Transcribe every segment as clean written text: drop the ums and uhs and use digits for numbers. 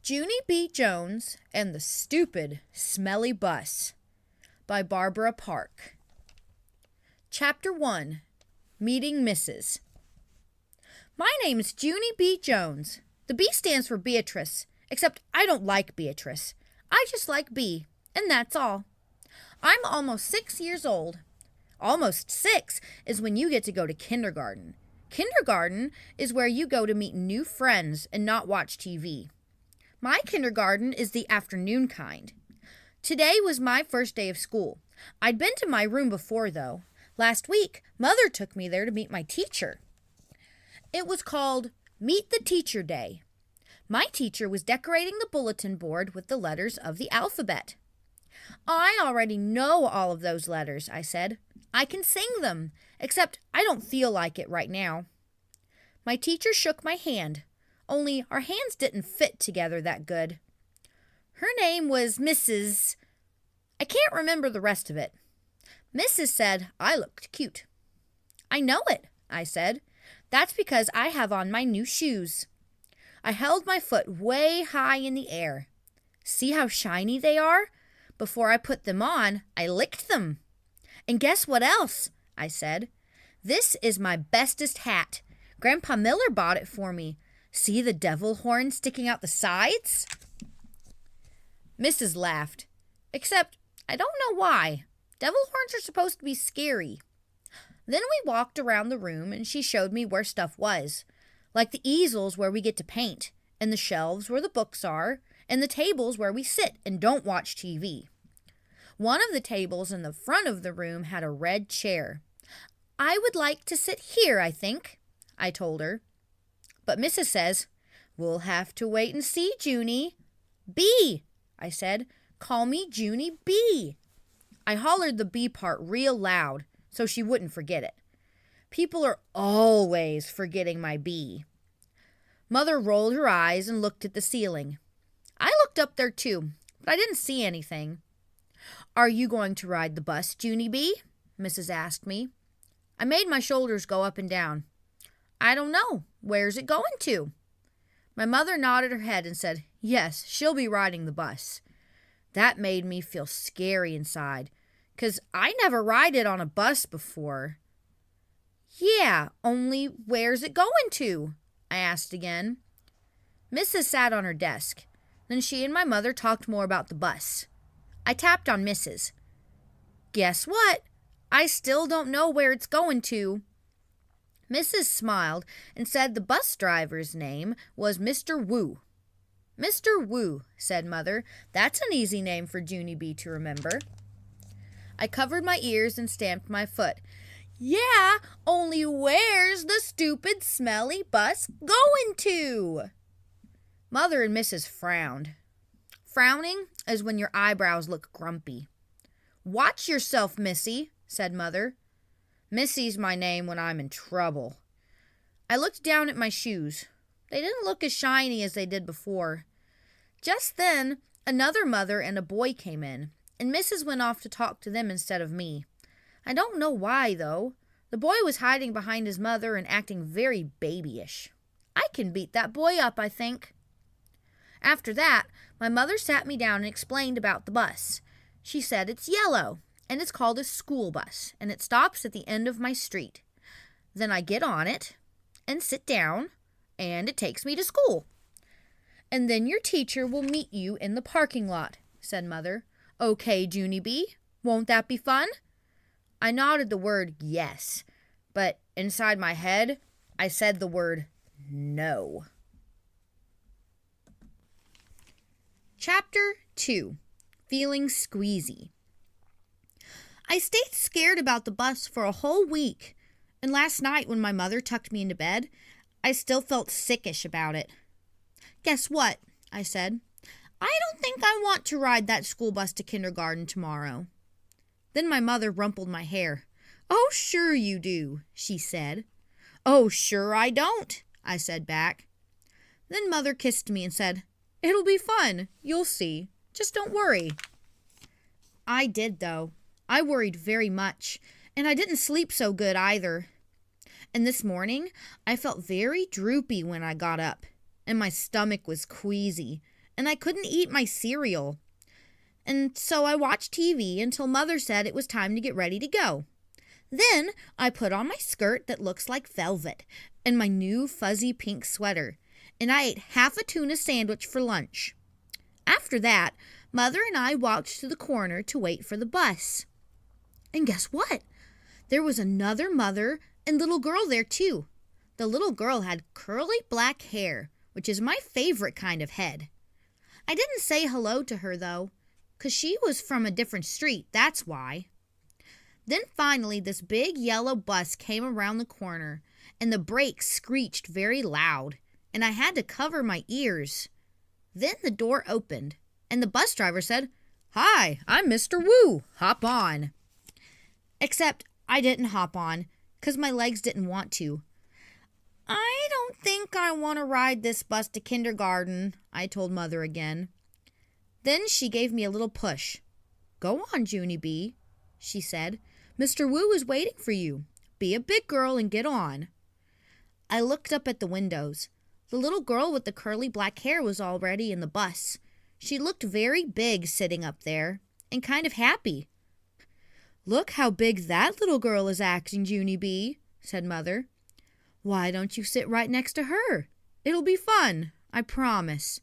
Junie B. Jones and the Stupid, Smelly Bus by Barbara Park. Chapter 1. Meeting Mrs. My name's Junie B. Jones. The B stands for Beatrice, except I don't like Beatrice. I just like B, and that's all. I'm almost 6 years old. Almost 6 is when you get to go to kindergarten. Kindergarten is where you go to meet new friends and not watch TV. My kindergarten is the afternoon kind. Today was my first day of school. I'd been to my room before, though. Last week, Mother took me there to meet my teacher. It was called Meet the Teacher Day. My teacher was decorating the bulletin board with the letters of the alphabet. I already know all of those letters, I said. I can sing them, except I don't feel like it right now. My teacher shook my hand. Only our hands didn't fit together that good. Her name was Mrs. I can't remember the rest of it. Mrs. said I looked cute. I know it, I said. That's because I have on my new shoes. I held my foot way high in the air. See how shiny they are? Before I put them on, I licked them. And guess what else? I said. This is my bestest hat. Grandpa Miller bought it for me. See the devil horn sticking out the sides? Mrs. laughed. Except, I don't know why. Devil horns are supposed to be scary. Then we walked around the room and she showed me where stuff was. Like the easels where we get to paint, and the shelves where the books are, and the tables where we sit and don't watch TV. One of the tables in the front of the room had a red chair. I would like to sit here, I think, I told her. But Mrs. says, we'll have to wait and see, Junie. B, I said. Call me Junie B. I hollered the B part real loud so she wouldn't forget it. People are always forgetting my B. Mother rolled her eyes and looked at the ceiling. I looked up there too, but I didn't see anything. Are you going to ride the bus, Junie B? Mrs. asked me. I made my shoulders go up and down. I don't know. Where's it going to? My mother nodded her head and said, yes, she'll be riding the bus. That made me feel scary inside, 'cause I never rided on a bus before. Yeah, only where's it going to? I asked again. Mrs. sat on her desk. Then she and my mother talked more about the bus. I tapped on Mrs. Guess what? I still don't know where it's going to. Mrs. smiled and said the bus driver's name was Mr. Wu. Mr. Wu, said Mother. That's an easy name for Junie B to remember. I covered my ears and stamped my foot. Yeah, only where's the stupid, smelly bus going to? Mother and Mrs. frowned. Frowning is when your eyebrows look grumpy. Watch yourself, Missy, said Mother. Missy's my name when I'm in trouble. I looked down at my shoes. They didn't look as shiny as they did before. Just then, another mother and a boy came in, and Mrs. went off to talk to them instead of me. I don't know why, though. The boy was hiding behind his mother and acting very babyish. I can beat that boy up, I think. After that, my mother sat me down and explained about the bus. She said it's yellow, and it's called a school bus, and it stops at the end of my street. Then I get on it and sit down, and it takes me to school. And then your teacher will meet you in the parking lot, said Mother. Okay, Junie B, won't that be fun? I nodded the word yes, but inside my head, I said the word no. Chapter 2. Feeling Squeezy. I stayed scared about the bus for a whole week, and last night when my mother tucked me into bed, I still felt sickish about it. Guess what? I said. I don't think I want to ride that school bus to kindergarten tomorrow. Then my mother rumpled my hair. Oh, sure you do, she said. Oh, sure I don't, I said back. Then Mother kissed me and said, it'll be fun, you'll see. Just don't worry. I did, though. I worried very much, and I didn't sleep so good either. And this morning, I felt very droopy when I got up, and my stomach was queasy, and I couldn't eat my cereal. And so I watched TV until Mother said it was time to get ready to go. Then I put on my skirt that looks like velvet and my new fuzzy pink sweater, and I ate half a tuna sandwich for lunch. After that, Mother and I walked to the corner to wait for the bus. And guess what? There was another mother and little girl there too. The little girl had curly black hair, which is my favorite kind of head. I didn't say hello to her though, 'cause she was from a different street, that's why. Then finally this big yellow bus came around the corner, and the brakes screeched very loud, and I had to cover my ears. Then the door opened, and the bus driver said, "Hi, I'm Mr. Wu. Hop on." Except I didn't hop on, 'cause my legs didn't want to. "I don't think I want to ride this bus to kindergarten," I told Mother again. Then she gave me a little push. "Go on, Junie B," she said. "Mr. Wu is waiting for you. Be a big girl and get on." I looked up at the windows. The little girl with the curly black hair was already in the bus. She looked very big sitting up there, and kind of happy. "Look how big that little girl is acting, Junie B," said Mother. "Why don't you sit right next to her? It'll be fun, I promise."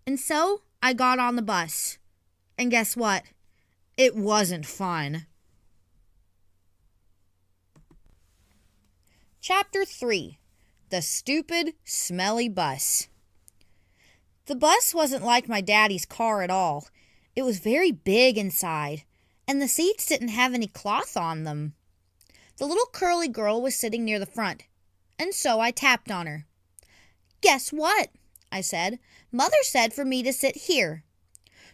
And so I got on the bus. And guess what? It wasn't fun. Chapter 3. The Stupid, Smelly Bus. The bus wasn't like my daddy's car at all. It was very big inside, and the seats didn't have any cloth on them. The little curly girl was sitting near the front, and so I tapped on her. "Guess what?" I said. "Mother said for me to sit here."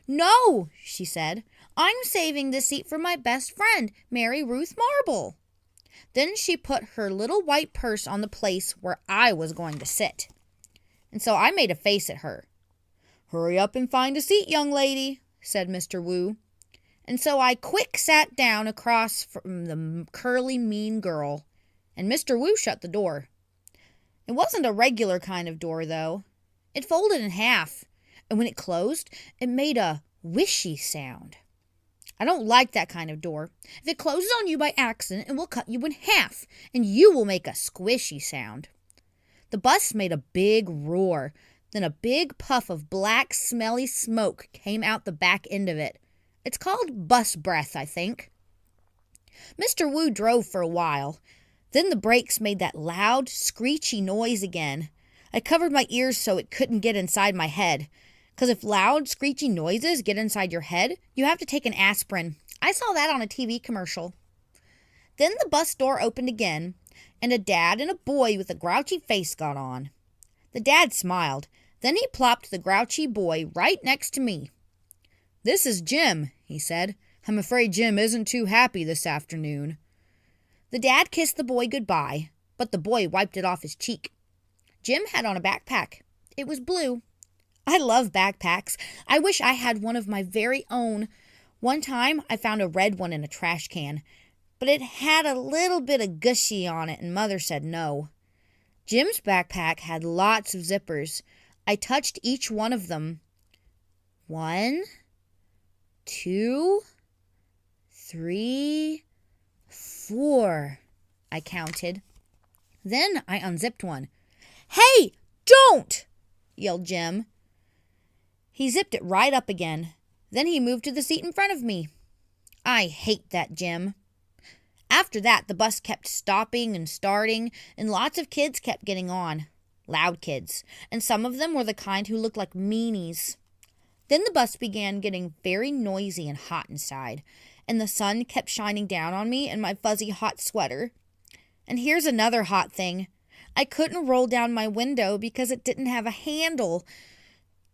"No," she said. "I'm saving this seat for my best friend, Mary Ruth Marble." Then she put her little white purse on the place where I was going to sit. And so I made a face at her. "Hurry up and find a seat, young lady," said Mr. Wu. And so I quick sat down across from the curly, mean girl, and Mr. Wu shut the door. It wasn't a regular kind of door, though. It folded in half, and when it closed, it made a whishy sound. I don't like that kind of door. If it closes on you by accident, it will cut you in half, and you will make a squishy sound. The bus made a big roar. Then a big puff of black, smelly smoke came out the back end of it. It's called bus breath, I think. Mr. Wu drove for a while. Then the brakes made that loud, screechy noise again. I covered my ears so it couldn't get inside my head. 'Cause if loud, screechy noises get inside your head, you have to take an aspirin. I saw that on a TV commercial. Then the bus door opened again, and a dad and a boy with a grouchy face got on. The dad smiled. Then he plopped the grouchy boy right next to me. "This is Jim," he said. "I'm afraid Jim isn't too happy this afternoon." The dad kissed the boy goodbye, but the boy wiped it off his cheek. Jim had on a backpack. It was blue. I love backpacks. I wish I had one of my very own. One time I found a red one in a trash can, but it had a little bit of gushy on it, and Mother said no. Jim's backpack had lots of zippers. I touched each one of them. 1, 2, 3, 4, I counted. Then I unzipped one. "Hey, don't!" yelled Jim. He zipped it right up again. Then he moved to the seat in front of me. I hate that Jim. After that, the bus kept stopping and starting, and lots of kids kept getting on. Loud kids. And some of them were the kind who looked like meanies. Then the bus began getting very noisy and hot inside, and the sun kept shining down on me and my fuzzy hot sweater. And here's another hot thing. I couldn't roll down my window because it didn't have a handle.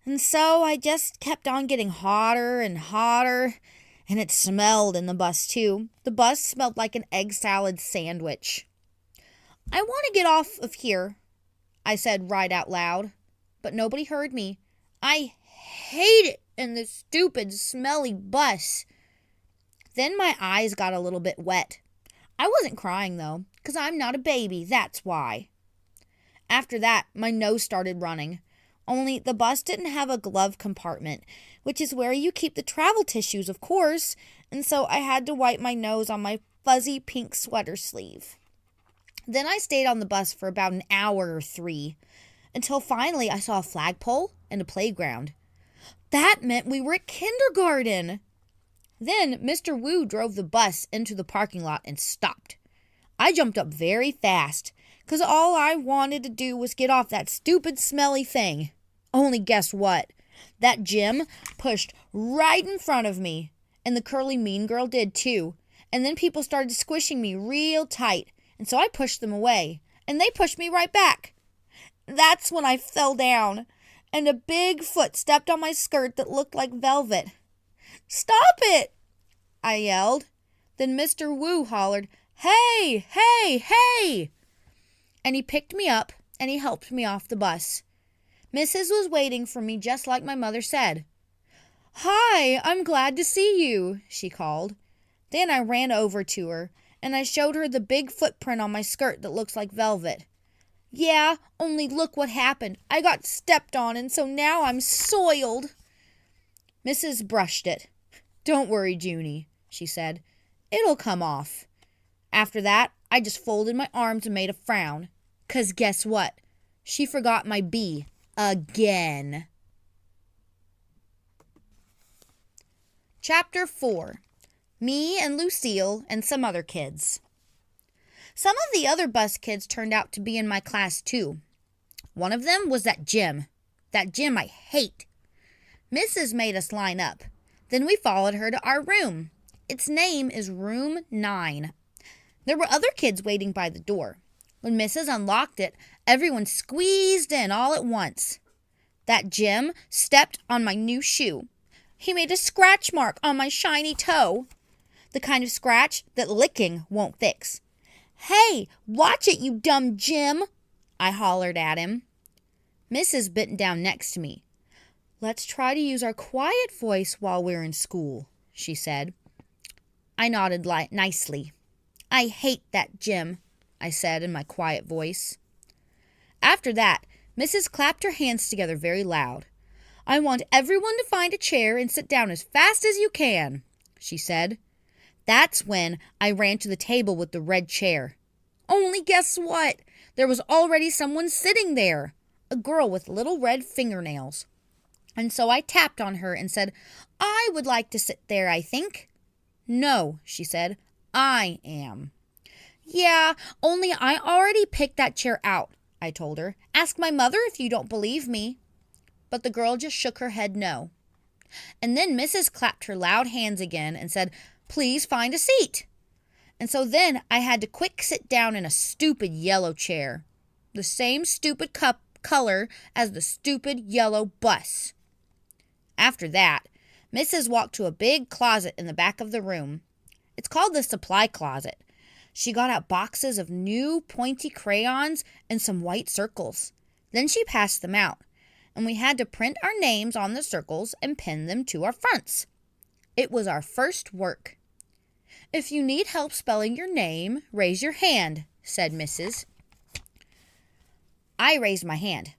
And so I just kept on getting hotter and hotter, and it smelled in the bus too. The bus smelled like an egg salad sandwich. "I want to get off of here," I said right out loud, but nobody heard me. I hate it in this stupid, smelly bus. Then my eyes got a little bit wet. I wasn't crying though, 'cause I'm not a baby, that's why. After that, my nose started running. Only the bus didn't have a glove compartment, which is where you keep the travel tissues, of course, and so I had to wipe my nose on my fuzzy pink sweater sleeve. Then I stayed on the bus for about an hour or 3, until finally I saw a flagpole and a playground. That meant we were at kindergarten. Then Mr. Wu drove the bus into the parking lot and stopped. I jumped up very fast, because all I wanted to do was get off that stupid smelly thing. Only guess what? That Jim pushed right in front of me, and the curly mean girl did too. And then people started squishing me real tight, and so I pushed them away, and they pushed me right back. That's when I fell down, and a big foot stepped on my skirt that looked like velvet. "Stop it!" I yelled. Then Mr. Wu hollered, "Hey, hey, hey!" And he picked me up, and he helped me off the bus. Mrs. was waiting for me just like my mother said. "Hi, I'm glad to see you," she called. Then I ran over to her, and I showed her the big footprint on my skirt that looks like velvet. "Yeah, only look what happened. I got stepped on, and so now I'm soiled." Mrs. brushed it. "Don't worry, Junie," she said. "It'll come off." After that, I just folded my arms and made a frown. 'Cause guess what? She forgot my B. Again. Chapter 4. Me and Lucille and some other kids. Some of the other bus kids turned out to be in my class too. One of them was that Jim. That Jim I hate. Mrs. made us line up. Then we followed her to our room. Its name is Room 9. There were other kids waiting by the door. When Mrs. unlocked it, everyone squeezed in all at once. That Jim stepped on my new shoe. He made a scratch mark on my shiny toe. The kind of scratch that licking won't fix. "Hey, watch it, you dumb Jim!" I hollered at him. Mrs. bent down next to me. "Let's try to use our quiet voice while we're in school," she said. I nodded nicely. "I hate that Jim," I said in my quiet voice. After that, Mrs. clapped her hands together very loud. "I want everyone to find a chair and sit down as fast as you can," she said. That's when I ran to the table with the red chair. Only guess what? There was already someone sitting there, a girl with little red fingernails. And so I tapped on her and said, "I would like to sit there, I think." "No," she said, "I am." "Yeah, only I already picked that chair out," I told her. "Ask my mother if you don't believe me." But the girl just shook her head no. And then Mrs. clapped her loud hands again and said, "Please find a seat." And so then I had to quick sit down in a stupid yellow chair, the same stupid color as the stupid yellow bus. After that, Mrs. walked to a big closet in the back of the room. It's called the supply closet. She got out boxes of new pointy crayons and some white circles. Then she passed them out, and we had to print our names on the circles and pin them to our fronts. It was our first work. "If you need help spelling your name, raise your hand," said Mrs. I raised my hand.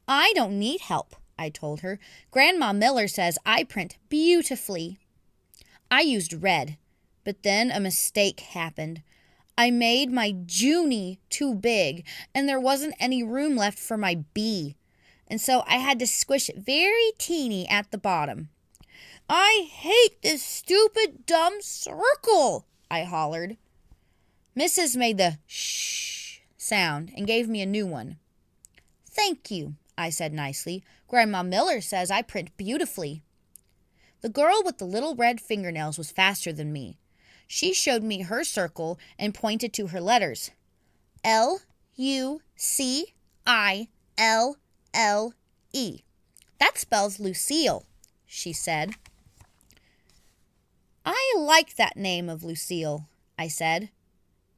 "I don't need help," I told her. "Grandma Miller says I print beautifully." I used red, but then a mistake happened. I made my Junie too big, and there wasn't any room left for my B, and so I had to squish it very teeny at the bottom. "I hate this stupid, dumb circle," I hollered. Mrs. made the shh sound and gave me a new one. "Thank you," I said nicely. "Grandma Miller says I print beautifully." The girl with the little red fingernails was faster than me. She showed me her circle and pointed to her letters. Lucille. That spells Lucille, she said. "I like that name of Lucille," I said.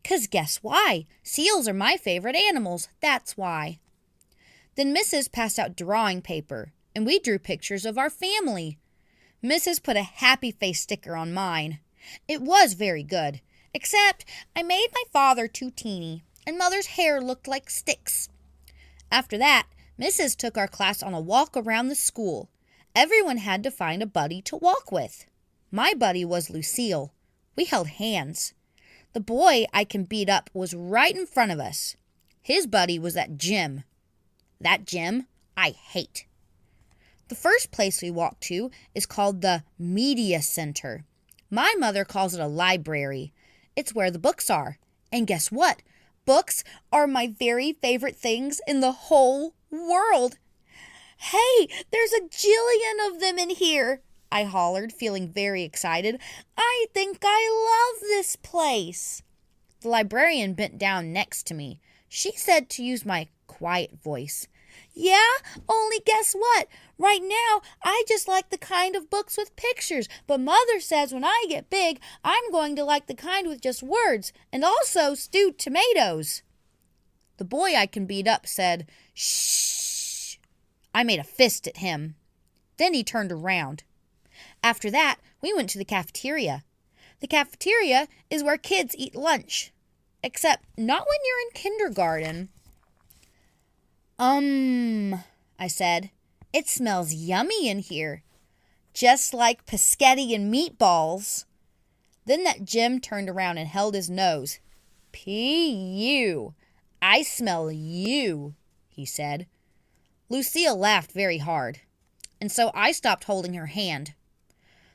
"'Cause guess why? Seals are my favorite animals, that's why." Then Mrs. passed out drawing paper, and we drew pictures of our family. Mrs. put a happy face sticker on mine. It was very good, except I made my father too teeny, and Mother's hair looked like sticks. After that, Mrs. took our class on a walk around the school. Everyone had to find a buddy to walk with. My buddy was Lucille. We held hands. The boy I can beat up was right in front of us. His buddy was that Jim. That Jim I hate. The first place we walked to is called the Media Center. My mother calls it a library. It's where the books are. And guess what? Books are my very favorite things in the whole world. Hey, there's a jillion of them in here, I hollered, feeling very excited. I think I love this place. The librarian bent down next to me. She said to use my quiet voice. Yeah, only guess what? Right now, I just like the kind of books with pictures, but Mother says when I get big, I'm going to like the kind with just words, and also stewed tomatoes. The boy I can beat up said, Shh. I made a fist at him. Then he turned around. After that, we went to the cafeteria. The cafeteria is where kids eat lunch, except not when you're in kindergarten. I said, it smells yummy in here, just like pescetti and meatballs. Then that Jim turned around and held his nose. P.U. I smell you, he said. Lucille laughed very hard, and so I stopped holding her hand.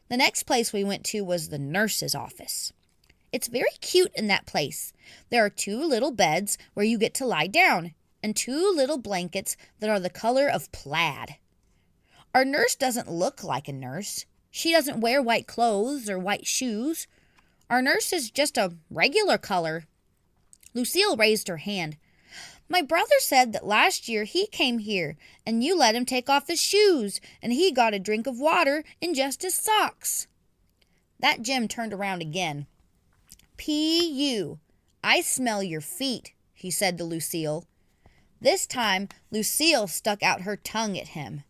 The next place we went to was the nurse's office. It's very cute in that place. There are 2 little beds where you get to lie down, and 2 little blankets that are the color of plaid. Our nurse doesn't look like a nurse. She doesn't wear white clothes or white shoes. Our nurse is just a regular color. Lucille raised her hand. My brother said that last year he came here, and you let him take off his shoes, and he got a drink of water in just his socks. That Jim turned around again. P.U. I smell your feet, he said to Lucille. This time, Lucille stuck out her tongue at him.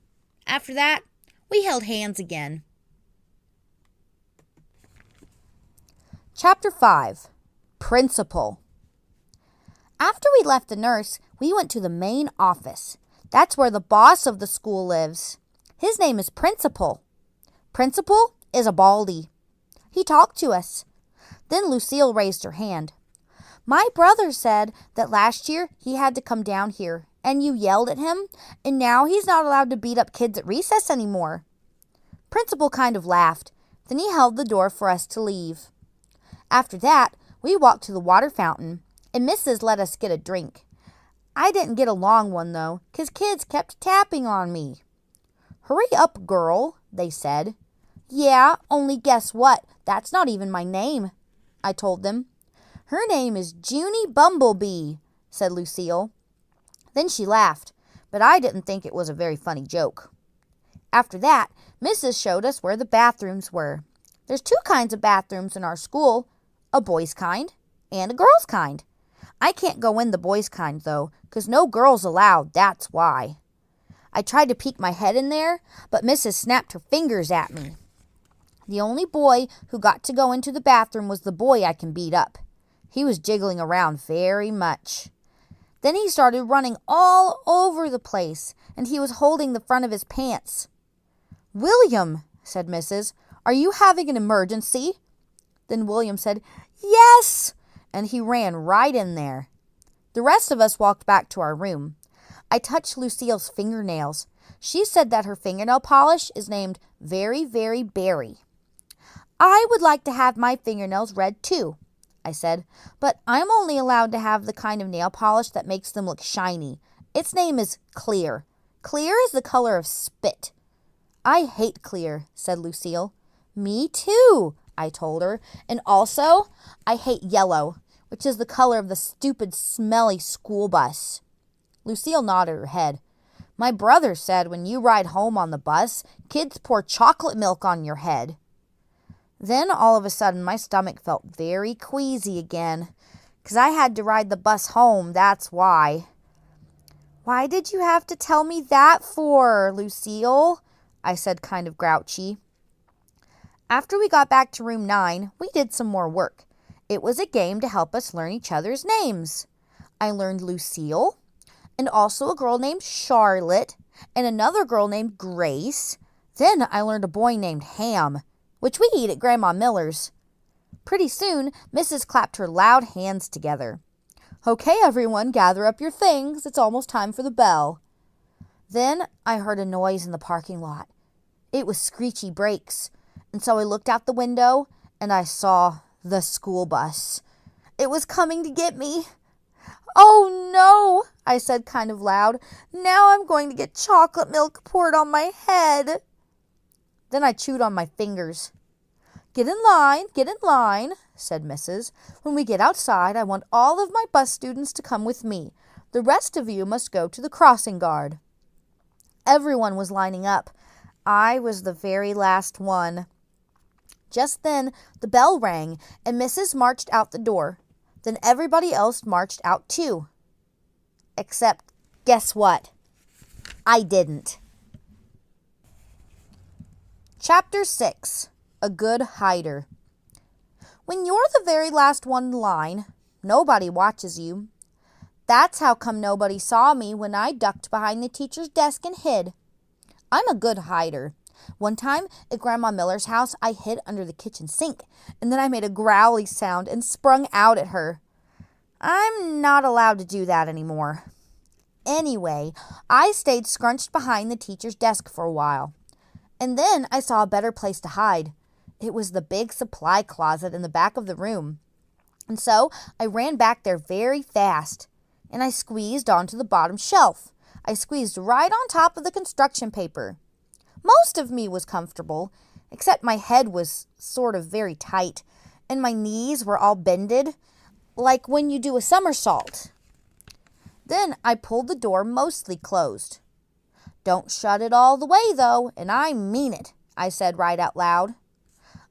After that, we held hands again. Chapter 5. Principal. After we left the nurse, we went to the main office. That's where the boss of the school lives. His name is Principal. Principal is a baldy. He talked to us. Then Lucille raised her hand. My brother said that last year he had to come down here, and you yelled at him, and now he's not allowed to beat up kids at recess anymore. Principal kind of laughed. Then he held the door for us to leave. After that, we walked to the water fountain, and Mrs. let us get a drink. I didn't get a long one, though, 'cause kids kept tapping on me. Hurry up, girl, they said. Yeah, only guess what? That's not even my name, I told them. Her name is Junie Bumblebee, said Lucille. Then she laughed, but I didn't think it was a very funny joke. After that, Mrs. showed us where the bathrooms were. There's 2 kinds of bathrooms in our school, a boys' kind and a girls' kind. I can't go in the boys' kind, though, 'cause no girls allowed, that's why. I tried to peek my head in there, but Mrs. snapped her fingers at me. The only boy who got to go into the bathroom was the boy I can beat up. He was jiggling around very much. Then he started running all over the place, and he was holding the front of his pants. William, said Mrs., are you having an emergency? Then William said, yes, and he ran right in there. The rest of us walked back to our room. I touched Lucille's fingernails. She said that her fingernail polish is named Very, Very Berry. I would like to have my fingernails red too, I said, but I'm only allowed to have the kind of nail polish that makes them look shiny. Its name is Clear. Clear is the color of spit. I hate clear, said Lucille. Me too, I told her, and also I hate yellow, which is the color of the stupid, smelly school bus. Lucille nodded her head. My brother said when you ride home on the bus, kids pour chocolate milk on your head. Then all of a sudden my stomach felt very queasy again, 'cause I had to ride the bus home, that's why. Why did you have to tell me that for, Lucille? I said kind of grouchy. After we got back to room 9, we did some more work. It was a game to help us learn each other's names. I learned Lucille, and also a girl named Charlotte, and another girl named Grace. Then I learned a boy named Ham, which we eat at Grandma Miller's. Pretty soon, Mrs. clapped her loud hands together. "Okay, everyone, gather up your things. It's almost time for the bell." Then I heard a noise in the parking lot. It was screechy brakes, and so I looked out the window and I saw the school bus. It was coming to get me. "Oh no," I said kind of loud. "Now I'm going to get chocolate milk poured on my head." Then I chewed on my fingers. Get in line," said Mrs. "When we get outside, I want all of my bus students to come with me. The rest of you must go to the crossing guard." Everyone was lining up. I was the very last one. Just then, the bell rang, and Mrs. marched out the door. Then everybody else marched out too. Except, guess what? I didn't. Chapter 6. A Good Hider. When you're the very last one in line, nobody watches you. That's how come nobody saw me when I ducked behind the teacher's desk and hid. I'm a good hider. One time at Grandma Miller's house, I hid under the kitchen sink, and then I made a growly sound and sprung out at her. I'm not allowed to do that anymore. Anyway, I stayed scrunched behind the teacher's desk for a while. And then I saw a better place to hide. It was the big supply closet in the back of the room. And so I ran back there very fast, and I squeezed onto the bottom shelf. I squeezed right on top of the construction paper. Most of me was comfortable, except my head was sort of very tight, and my knees were all bended, like when you do a somersault. Then I pulled the door mostly closed. "Don't shut it all the way, though, and I mean it," I said right out loud.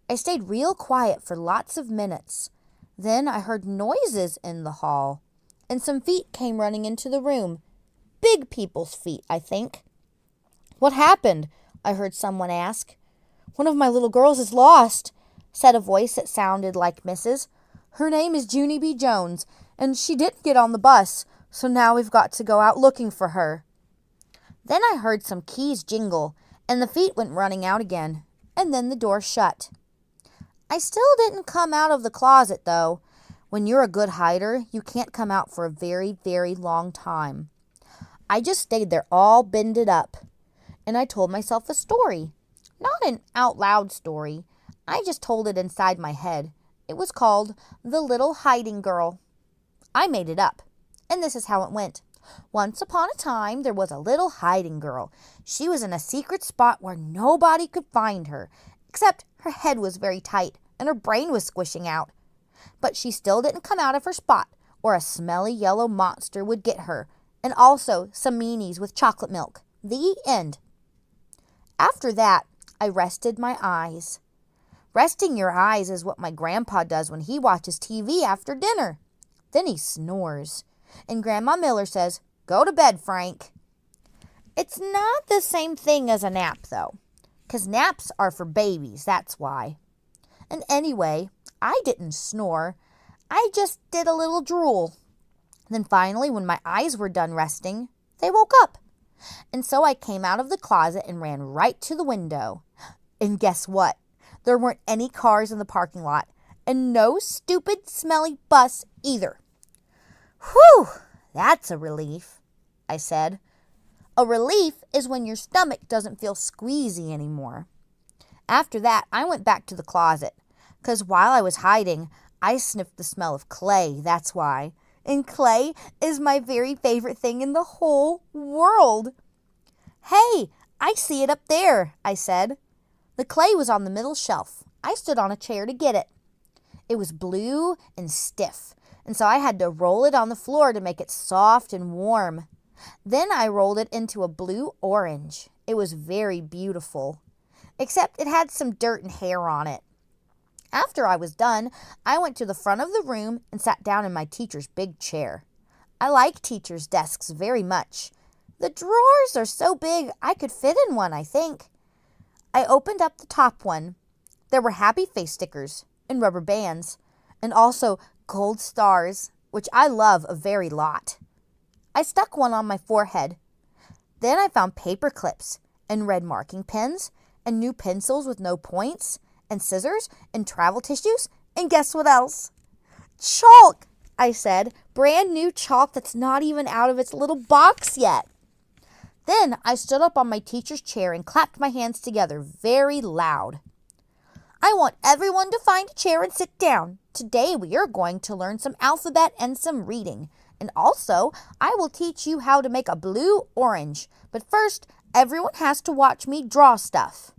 I stayed real quiet for lots of minutes. Then I heard noises in the hall, and some feet came running into the room. Big people's feet, I think. "What happened?" I heard someone ask. "One of my little girls is lost," said a voice that sounded like Mrs. "Her name is Junie B. Jones, and she didn't get on the bus, so now we've got to go out looking for her." Then I heard some keys jingle, and the feet went running out again, and then the door shut. I still didn't come out of the closet, though. When you're a good hider, you can't come out for a very, very long time. I just stayed there all bended up, and I told myself a story. Not an out-loud story. I just told it inside my head. It was called The Little Hiding Girl. I made it up, and this is how it went. Once upon a time, there was a little hiding girl. She was in a secret spot where nobody could find her, except her head was very tight and her brain was squishing out. But she still didn't come out of her spot, or a smelly yellow monster would get her, and also some meanies with chocolate milk. The end. After that, I rested my eyes. Resting your eyes is what my grandpa does when he watches TV after dinner. Then he snores. And Grandma Miller says, "Go to bed, Frank." It's not the same thing as a nap, though, 'cause naps are for babies, that's why. And anyway, I didn't snore. I just did a little drool. Then finally, when my eyes were done resting, they woke up. And so I came out of the closet and ran right to the window. And guess what? There weren't any cars in the parking lot, and no stupid, smelly bus either. "Whew, that's a relief," I said. A relief is when your stomach doesn't feel squeezy anymore. After that, I went back to the closet, 'cause while I was hiding, I sniffed the smell of clay, that's why. And clay is my very favorite thing in the whole world. "Hey, I see it up there," I said. The clay was on the middle shelf. I stood on a chair to get it. It was blue and stiff, and so I had to roll it on the floor to make it soft and warm. Then I rolled it into a blue orange. It was very beautiful, except it had some dirt and hair on it. After I was done, I went to the front of the room and sat down in my teacher's big chair. I like teachers' desks very much. The drawers are so big I could fit in one, I think. I opened up the top one. There were happy face stickers and rubber bands, and also gold stars, which I love a very lot. I stuck one on my forehead. Then I found paper clips and red marking pens and new pencils with no points and scissors and travel tissues. And guess what else? Chalk, I said. Brand new chalk that's not even out of its little box yet. Then I stood up on my teacher's chair and clapped my hands together very loud. I want everyone to find a chair and sit down. Today we are going to learn some alphabet and some reading. And also, I will teach you how to make a blue orange. But first, everyone has to watch me draw stuff.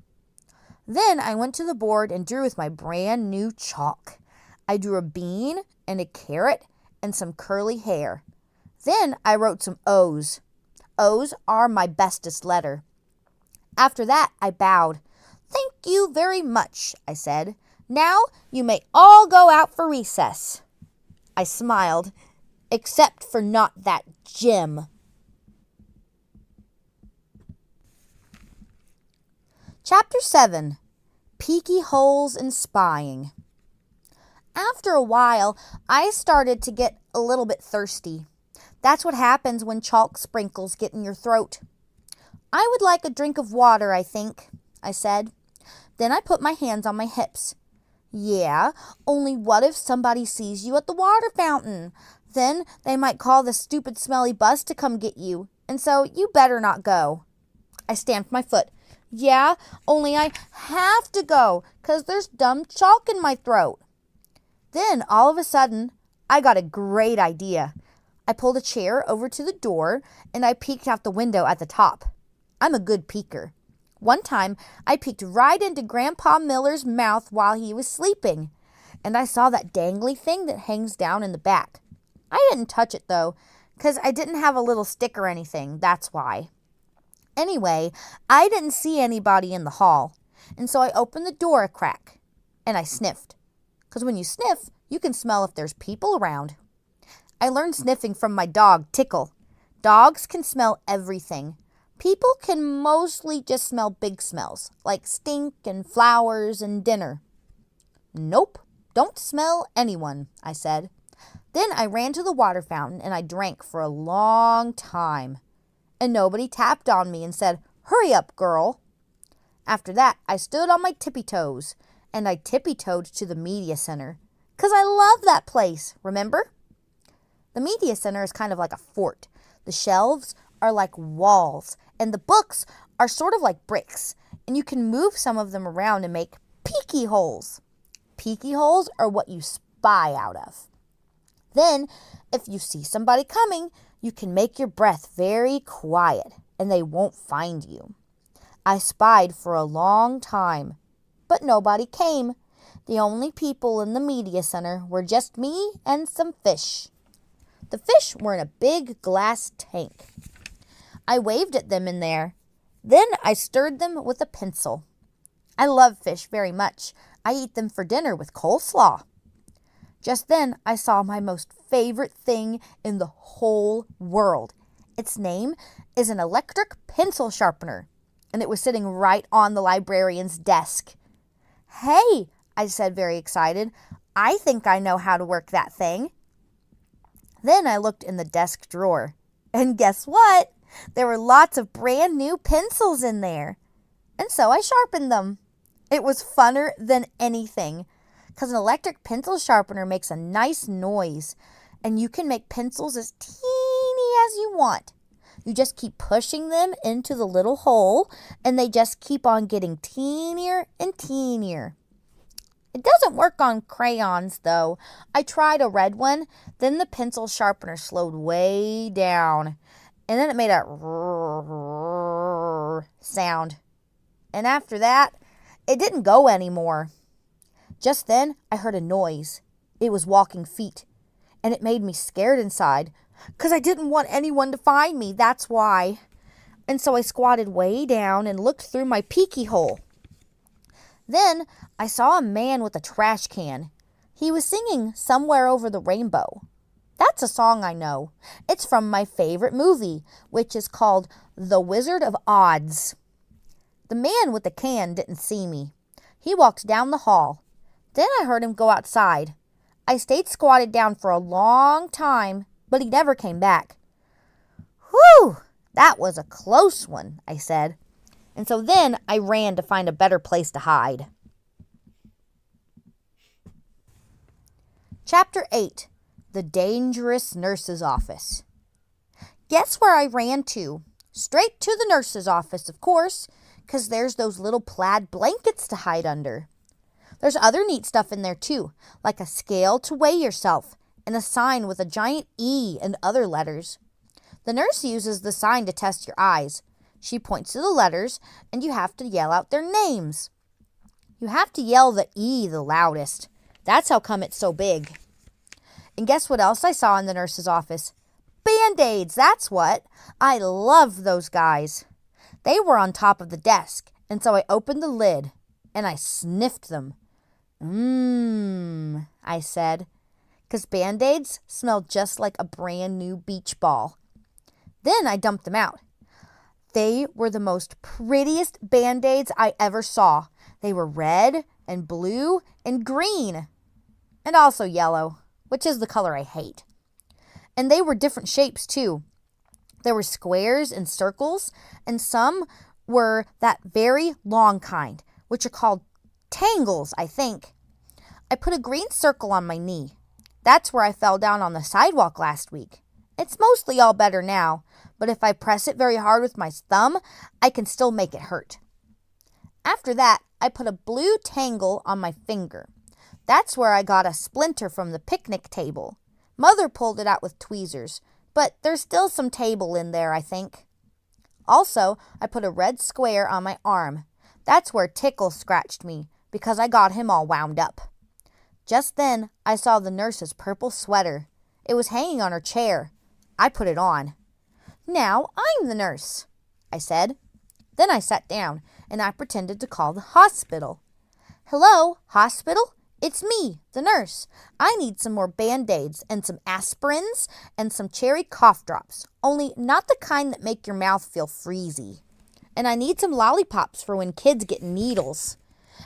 Then I went to the board and drew with my brand new chalk. I drew a bean and a carrot and some curly hair. Then I wrote some O's. O's are my bestest letter. After that, I bowed. Thank you very much, I said. Now you may all go out for recess. I smiled, except for not that Jim. Chapter 7. Peaky Holes and Spying. After a while, I started to get a little bit thirsty. That's what happens when chalk sprinkles get in your throat. I would like a drink of water, I think, I said. Then I put my hands on my hips. Yeah, only what if somebody sees you at the water fountain? Then they might call the stupid Smelly bus to come get you, and so you better not go. I stamped my foot. Yeah, only I have to go, 'cause there's dumb chalk in my throat. Then, all of a sudden, I got a great idea. I pulled a chair over to the door, and I peeked out the window at the top. I'm a good peeker. One time, I peeked right into Grandpa Miller's mouth while he was sleeping, and I saw that dangly thing that hangs down in the back. I didn't touch it, though, 'cause I didn't have a little stick or anything, that's why. Anyway, I didn't see anybody in the hall, and so I opened the door a crack, and I sniffed. 'Cause when you sniff, you can smell if there's people around. I learned sniffing from my dog, Tickle. Dogs can smell everything. People can mostly just smell big smells, like stink and flowers and dinner. Nope, don't smell anyone, I said. Then I ran to the water fountain and I drank for a long time. And nobody tapped on me and said, "Hurry up, girl." After that, I stood on my tippy toes and I tippy-toed to the media center. 'Cause I love that place, remember? The media center is kind of like a fort. The shelves are like walls, and the books are sort of like bricks, and you can move some of them around and make peaky holes. Peaky holes are what you spy out of. Then, if you see somebody coming, you can make your breath very quiet, and they won't find you. I spied for a long time, but nobody came. The only people in the media center were just me and some fish. The fish were in a big glass tank. I waved at them in there. Then I stirred them with a pencil. I love fish very much. I eat them for dinner with coleslaw. Just then I saw my most favorite thing in the whole world. Its name is an electric pencil sharpener, and it was sitting right on the librarian's desk. "Hey," I said, very excited, "I think I know how to work that thing." Then I looked in the desk drawer, and guess what? There were lots of brand new pencils in there. And so I sharpened them. It was funner than anything, because an electric pencil sharpener makes a nice noise, and you can make pencils as teeny as you want. You just keep pushing them into the little hole, and they just keep on getting teenier and teenier. It doesn't work on crayons, though. I tried a red one, then the pencil sharpener slowed way down, and then it made a sound. And after that, it didn't go anymore. Just then, I heard a noise. It was walking feet, and it made me scared inside, 'cause I didn't want anyone to find me, that's why. And so I squatted way down and looked through my peaky hole. Then I saw a man with a trash can. He was singing "Somewhere Over the Rainbow." That's a song I know. It's from my favorite movie, which is called The Wizard of Oz. The man with the can didn't see me. He walked down the hall. Then I heard him go outside. I stayed squatted down for a long time, but he never came back. Whew, that was a close one, I said. And so then I ran to find a better place to hide. Chapter 8. The Dangerous Nurse's Office. Guess where I ran to? Straight to the nurse's office, of course, 'cause there's those little plaid blankets to hide under. There's other neat stuff in there too, like a scale to weigh yourself and a sign with a giant E and other letters. The nurse uses the sign to test your eyes. She points to the letters and you have to yell out their names. You have to yell the E the loudest. That's how come it's so big. And guess what else I saw in the nurse's office? Band-Aids, that's what. I love those guys. They were on top of the desk, and so I opened the lid, and I sniffed them. I said, 'cause Band-Aids smell just like a brand new beach ball. Then I dumped them out. They were the most prettiest Band-Aids I ever saw. They were red and blue and green, and also yellow, which is the color I hate. And they were different shapes too. There were squares and circles, and some were that very long kind, which are called tangles, I think. I put a green circle on my knee. That's where I fell down on the sidewalk last week. It's mostly all better now, but if I press it very hard with my thumb, I can still make it hurt. After that, I put a blue tangle on my finger. That's where I got a splinter from the picnic table. Mother pulled it out with tweezers, but there's still some table in there, I think. Also, I put a red square on my arm. That's where Tickle scratched me, because I got him all wound up. Just then, I saw the nurse's purple sweater. It was hanging on her chair. I put it on. "Now I'm the nurse," I said. Then I sat down, and I pretended to call the hospital. "Hello, hospital? It's me, the nurse. I need some more Band-Aids and some aspirins and some cherry cough drops, only not the kind that make your mouth feel freezy. And I need some lollipops for when kids get needles.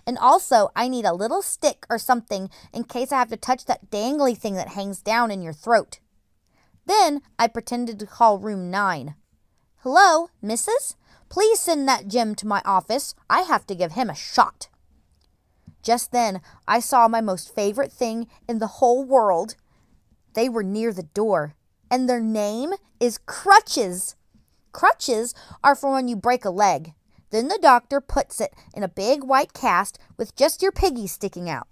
And also, I need a little stick or something in case I have to touch that dangly thing that hangs down in your throat." Then I pretended to call room 9. "Hello, missus? Please send that Jim to my office. I have to give him a shot." Just then, I saw my most favorite thing in the whole world. They were near the door, and their name is crutches. Crutches are for when you break a leg. Then the doctor puts it in a big white cast with just your piggy sticking out,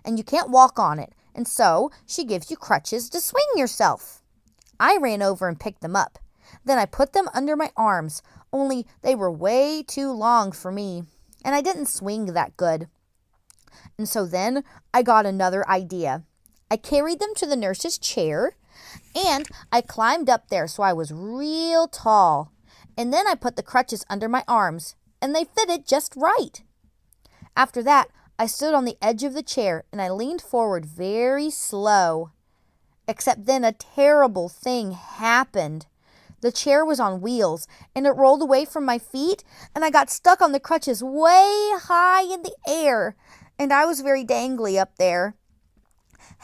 and you can't walk on it, and so she gives you crutches to swing yourself. I ran over and picked them up. Then I put them under my arms, only they were way too long for me, and I didn't swing that good. And so then I got another idea. I carried them to the nurse's chair, and I climbed up there so I was real tall. And then I put the crutches under my arms, and they fitted just right. After that, I stood on the edge of the chair, and I leaned forward very slow. Except then a terrible thing happened. The chair was on wheels, and it rolled away from my feet, and I got stuck on the crutches way high in the air. And I was very dangly up there.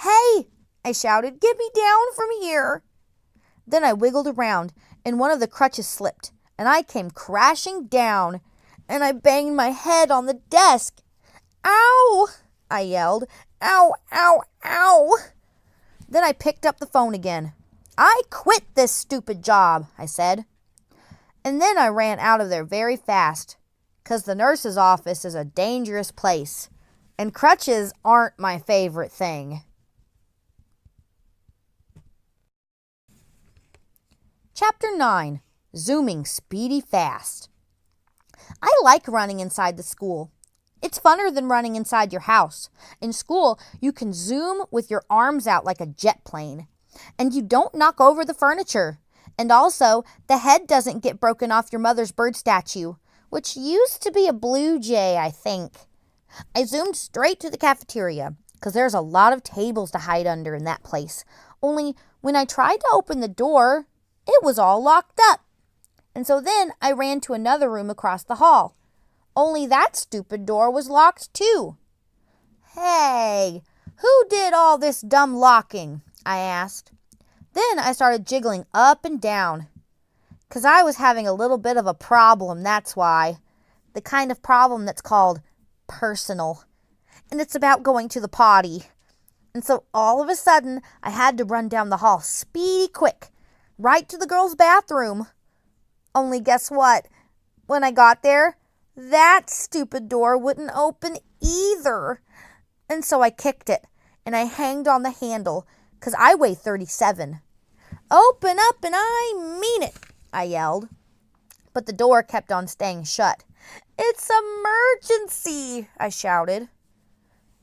"Hey!" I shouted, "get me down from here." Then I wiggled around, and one of the crutches slipped, and I came crashing down, and I banged my head on the desk. "Ow!" I yelled. "Ow, ow, ow!" Then I picked up the phone again. "I quit this stupid job," I said. And then I ran out of there very fast, 'cause the nurse's office is a dangerous place. And crutches aren't my favorite thing. Chapter 9. Zooming Speedy Fast. I like running inside the school. It's funner than running inside your house. In school, you can zoom with your arms out like a jet plane. And you don't knock over the furniture. And also, the head doesn't get broken off your mother's bird statue, which used to be a blue jay, I think. I zoomed straight to the cafeteria, 'cause there's a lot of tables to hide under in that place. Only when I tried to open the door, it was all locked up. And so then I ran to another room across the hall. Only that stupid door was locked too. "Hey, who did all this dumb locking?" I asked. Then I started jiggling up and down. 'Cause I was having a little bit of a problem, that's why. The kind of problem that's called personal. And it's about going to the potty. And so all of a sudden, I had to run down the hall speedy quick, right to the girls' bathroom. Only guess what? When I got there, that stupid door wouldn't open either. And so I kicked it, and I hanged on the handle, 'cause I weigh 37. "Open up, and I mean it," I yelled. But the door kept on staying shut. "It's emergency," I shouted.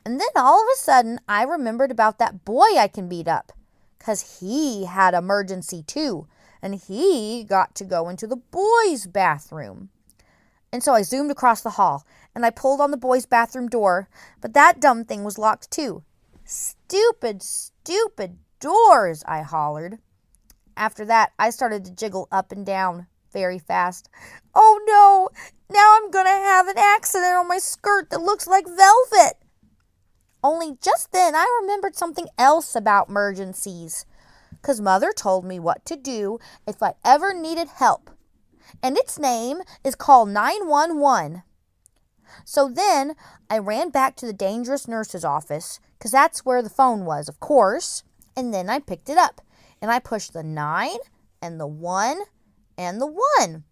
And then all of a sudden, I remembered about that boy I can beat up, 'cause he had emergency too, and he got to go into the boys' bathroom. And so I zoomed across the hall, and I pulled on the boys' bathroom door, but that dumb thing was locked too. "Stupid, stupid doors," I hollered. After that, I started to jiggle up and down very fast. "Oh no, now I'm gonna have an accident on my skirt that looks like velvet." Only just then I remembered something else about emergencies, 'cause Mother told me what to do if I ever needed help. And its name is called 911. So then I ran back to the dangerous nurse's office, 'cause that's where the phone was, of course. And then I picked it up, and I pushed the 9 and the 1 and the 1.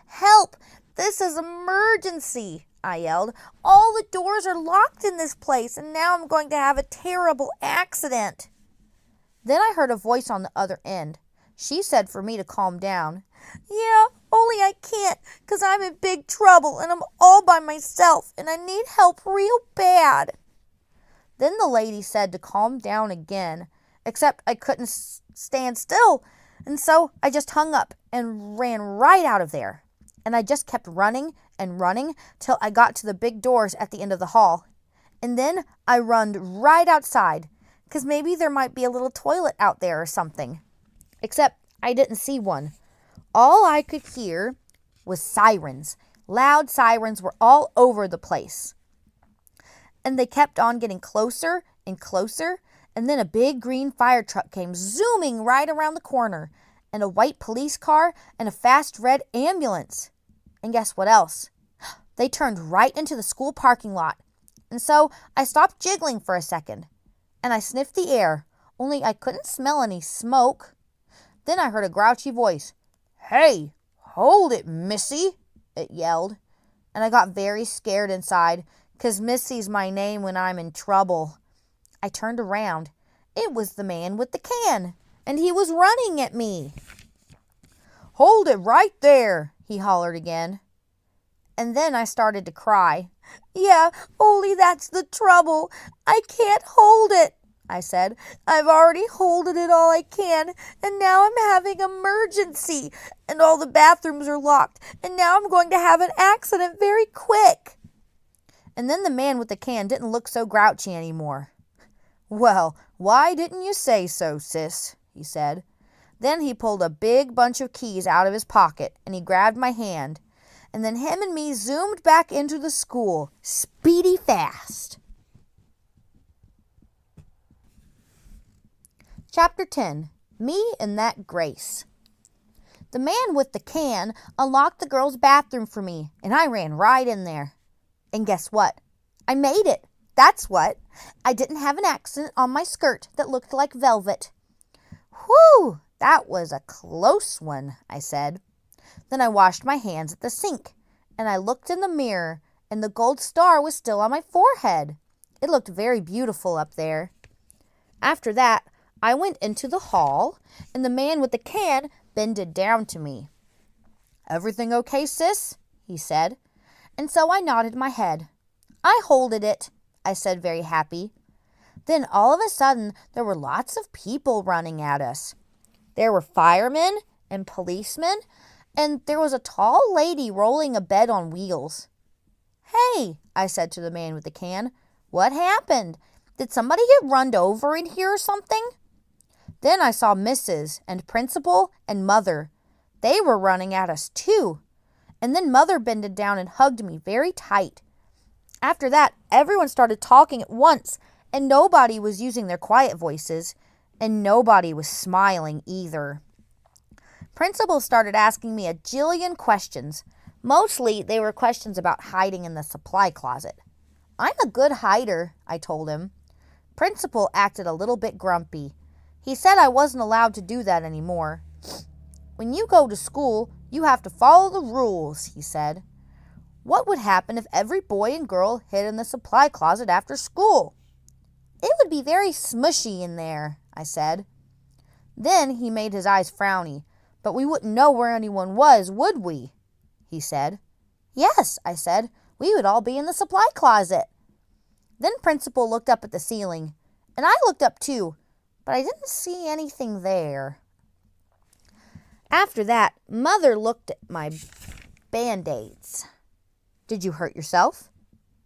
"Help! This is emergency," I yelled. "All the doors are locked in this place, and now I'm going to have a terrible accident." Then I heard a voice on the other end. She said for me to calm down. "Yeah, only I can't, 'cause I'm in big trouble, and I'm all by myself, and I need help real bad." Then the lady said to calm down again, except I couldn't stand still, and so I just hung up and ran right out of there. And I just kept running and running till I got to the big doors at the end of the hall. And then I runned right outside, 'cause maybe there might be a little toilet out there or something. Except I didn't see one. All I could hear was sirens. Loud sirens were all over the place. And they kept on getting closer and closer, and then a big green fire truck came zooming right around the corner, and a white police car, and a fast red ambulance. And guess what else? They turned right into the school parking lot. And so I stopped jiggling for a second, and I sniffed the air, only I couldn't smell any smoke. Then I heard a grouchy voice. "Hey, hold it, Missy," it yelled. And I got very scared inside, 'cause Missy's my name when I'm in trouble. I turned around. It was the man with the can, and he was running at me. "Hold it right there," he hollered again. And then I started to cry. "Yeah, only that's the trouble. I can't hold it," I said. "I've already holded it all I can, and now I'm having emergency, and all the bathrooms are locked, and now I'm going to have an accident very quick." And then the man with the can didn't look so grouchy anymore. "Well, why didn't you say so, sis?" he said. Then he pulled a big bunch of keys out of his pocket, and he grabbed my hand. And then him and me zoomed back into the school, speedy fast. Chapter 10. Me and That Grace. The man with the can unlocked the girls' bathroom for me, and I ran right in there. And guess what? I made it. That's what. I didn't have an accident on my skirt that looked like velvet. "Whew, that was a close one," I said. Then I washed my hands at the sink, and I looked in the mirror, and the gold star was still on my forehead. It looked very beautiful up there. After that, I went into the hall, and the man with the can bended down to me. "Everything okay, sis?" he said. And so I nodded my head. "I holded it," I said, very happy. Then all of a sudden, there were lots of people running at us. There were firemen and policemen, and there was a tall lady rolling a bed on wheels. "Hey," I said to the man with the can, "what happened? Did somebody get run over in here or something?" Then I saw Mrs. and Principal and Mother. They were running at us too. And then Mother bended down and hugged me very tight. After that, everyone started talking at once, and nobody was using their quiet voices, and nobody was smiling either. Principal started asking me a jillion questions. Mostly, they were questions about hiding in the supply closet. I'm a good hider, I told him. Principal acted a little bit grumpy. He said I wasn't allowed to do that anymore. When you go to school, you have to follow the rules, he said. What would happen if every boy and girl hid in the supply closet after school? It would be very smushy in there, I said. Then he made his eyes frowny. But we wouldn't know where anyone was, would we? He said. Yes, I said. We would all be in the supply closet. Then Principal looked up at the ceiling, and I looked up too, but I didn't see anything there. After that, Mother looked at my Band-Aids. Did you hurt yourself?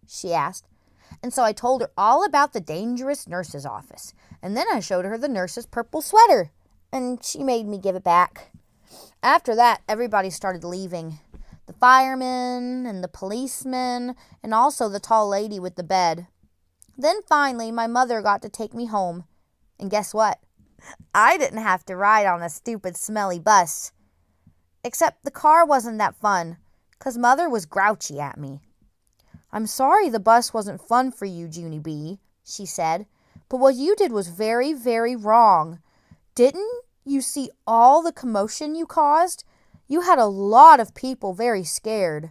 She asked. And so I told her all about the dangerous nurse's office, and then I showed her the nurse's purple sweater, and she made me give it back. After that, everybody started leaving. The firemen and the policemen, and also the tall lady with the bed. Then finally, my mother got to take me home. And guess what? I didn't have to ride on a stupid smelly bus. Except the car wasn't that fun, 'cause Mother was grouchy at me. I'm sorry the bus wasn't fun for you, Junie B, she said, but what you did was very, very wrong. Didn't you see all the commotion you caused? You had a lot of people very scared.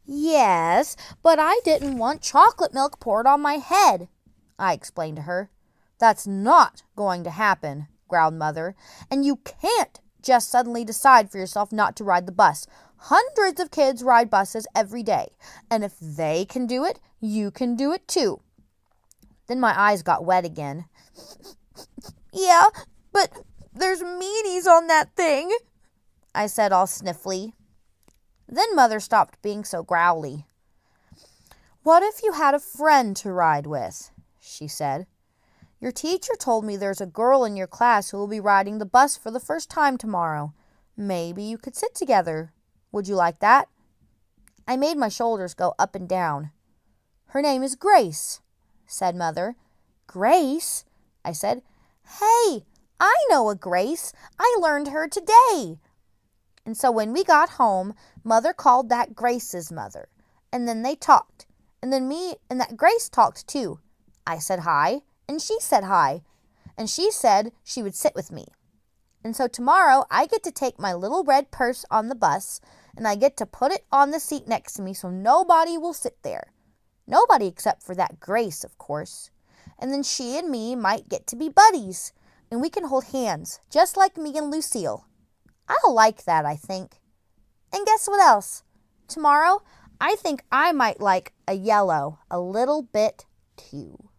Yes, but I didn't want chocolate milk poured on my head, I explained to her. That's not going to happen, growled Mother, and you can't just suddenly decide for yourself not to ride the bus. Hundreds of kids ride buses every day, and if they can do it, you can do it too. Then my eyes got wet again. Yeah, but there's meanies on that thing, I said all sniffly. Then Mother stopped being so growly. What if you had a friend to ride with? She said. Your teacher told me there's a girl in your class who will be riding the bus for the first time tomorrow. Maybe you could sit together. Would you like that? I made my shoulders go up and down. Her name is Grace, said Mother. Grace? I said. Hey, I know a Grace. I learned her today. And so when we got home, Mother called that Grace's mother. And then they talked. And then me and that Grace talked too. I said hi, and she said hi. And she said she would sit with me. And so tomorrow I get to take my little red purse on the bus, and I get to put it on the seat next to me so nobody will sit there. Nobody except for that Grace, of course. And then she and me might get to be buddies, and we can hold hands, just like me and Lucille. I'll like that, I think. And guess what else? Tomorrow, I think I might like a yellow a little bit too.